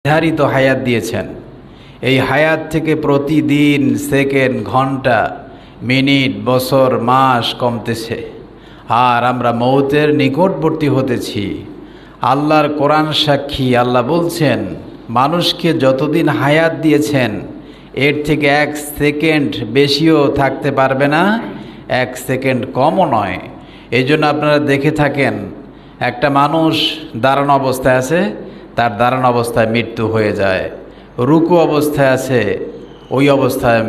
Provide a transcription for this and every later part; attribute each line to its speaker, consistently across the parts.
Speaker 1: নির্ধারিত হায়াত দিয়েছেন। এই হায়াত থেকে প্রতিদিন সেকেন্ড, ঘন্টা, মিনিট, বছর, মাস কমতেছে, আর আমরা মৌতের নিকটবর্তী হতেছি। আল্লাহর কোরআন সাক্ষী, আল্লাহ বলছেন মানুষকে যতদিন হায়াত দিয়েছেন এর থেকে 1 সেকেন্ড বেশিও থাকতে পারবে না, 1 সেকেন্ড কমও নয়। এই জন্য আপনারা দেখে থাকেন, একটা মানুষ দাঁড়ানো অবস্থায় আছে, তার দাঁড়ানো অবস্থায় মৃত্যু হয়ে যায়। রুকু অবস্থায় আছে, ওই অবস্থায়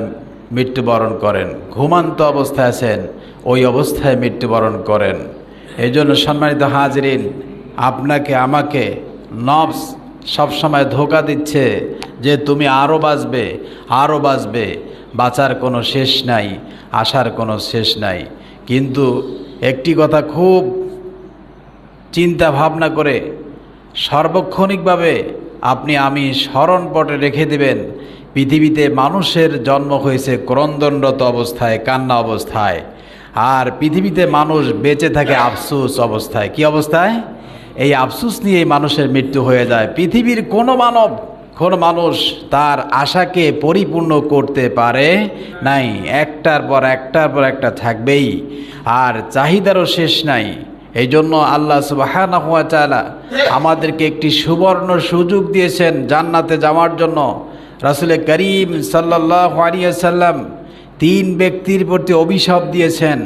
Speaker 1: মৃত্যুবরণ করেন। ঘুমান্ত অবস্থায় আছেন, ওই অবস্থায় মৃত্যুবরণ করেন। এই জন্য সম্মানিত হাজরিন, আপনাকে আমাকে নফস সবসময় ধোঁকা দিচ্ছে যে তুমি আরও বাঁচবে, আরও বাঁচবে, বাঁচার কোনো শেষ নাই, আসার কোনো শেষ নাই। কিন্তু একটি কথা খুব চিন্তা ভাবনা করে সার্বক্ষণিকভাবে আমি স্মরণপটে রেখে দেবেন, পৃথিবীতে মানুষের জন্ম হয়েছে ক্রন্দনরত অবস্থায়, কান্না অবস্থায়, আর পৃথিবীতে মানুষ বেঁচে থাকে আফসোস অবস্থায়। কি অবস্থায়? এই আফসোস নিয়েই মানুষের মৃত্যু হয়ে যায়। পৃথিবীর কোনো মানুষ তার আশাকে পরিপূর্ণ করতে পারে নাই। একটার পর একটা থাকবেই, আর চাহিদারও শেষ নাই। এই জন্য আল্লাহ সুবহানাহু ওয়া তাআলা আমাদেরকে একটি সুবর্ণ সুযোগ দিয়েছেন জান্নাতে যাওয়ার জন্য। রাসূল করিম সাল্লাল্লাহু আলাইহি ওয়াসাল্লাম 3 ব্যক্তির প্রতি অভিশাপ দিয়েছেন।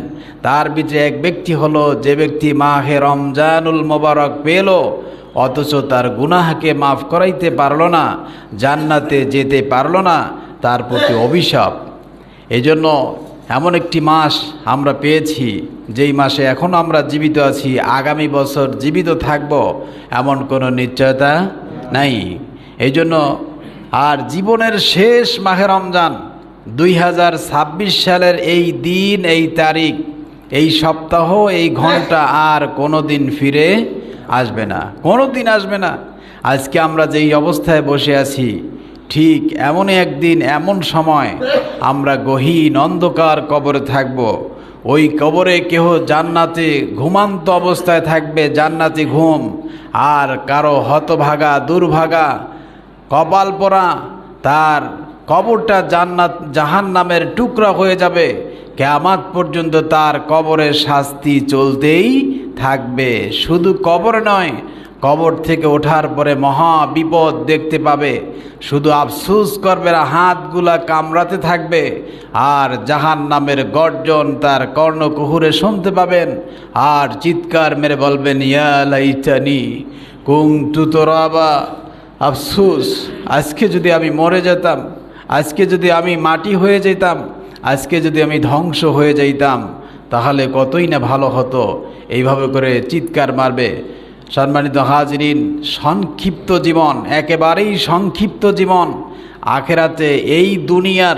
Speaker 1: তার ভিতরে এক ব্যক্তি হলো যে ব্যক্তি মাহে রমজানুল মোবারক পেল অথচ তার গুনাহকে মাফ করাইতে পারল না, জান্নাতে যেতে পারল না, তার প্রতি অভিশাপ। এই জন্য এমন একটি মাস আমরা পেয়েছি যেই মাসে এখনও আমরা জীবিত আছি, আগামী বছর জীবিত থাকব এমন কোনো নিশ্চয়তা নাই। এই জন্য আর জীবনের শেষ মাহে রমজান 2026 সালের এই দিন, এই তারিখ, এই সপ্তাহ, এই ঘন্টা আর কোনো দিন ফিরে আসবে না, কোনো দিন আসবে না। আজকে আমরা যেই অবস্থায় বসে আছি, ঠিক এমনই একদিন, এমন সময় আমরা গহীন অন্ধকার কবরে থাকব। ওই কবরে কেহ জান্নাতে ঘুমান্ত অবস্থায় থাকবে, জান্নাতি ঘুম, আর কারো হতভাগা দুর্ভাগা কপাল পোড়া তার কবরটা জাহান্নামের টুকরা হয়ে যাবে। কিয়ামত পর্যন্ত তার কবরের শাস্তি চলতেই থাকবে। শুধু কবর নয়, কবর থেকে ওঠার পরে মহা বিপদ দেখতে পাবে। শুধু আফসোস করবে না, হাতগুলা কামড়াতে থাকবে, আর জাহান্নামের গর্জন তার কর্ণকুহুরে শুনতে পাবেন, আর চিৎকার মেরে বলবেন, ইয়া লাইতানি কুনতু তুরাবা, আফসোস, আজকে যদি আমি মরে যেতাম, আজকে যদি আমি মাটি হয়ে যেতাম, আজকে যদি আমি ধ্বংস হয়ে যাইতাম, তাহলে কতই না ভালো হতো। এইভাবে করে চিৎকার মারবে। সম্মানিত হাজরিন, সংক্ষিপ্ত জীবন, একেবারেই সংক্ষিপ্ত জীবন। আখেরাতে এই দুনিয়ার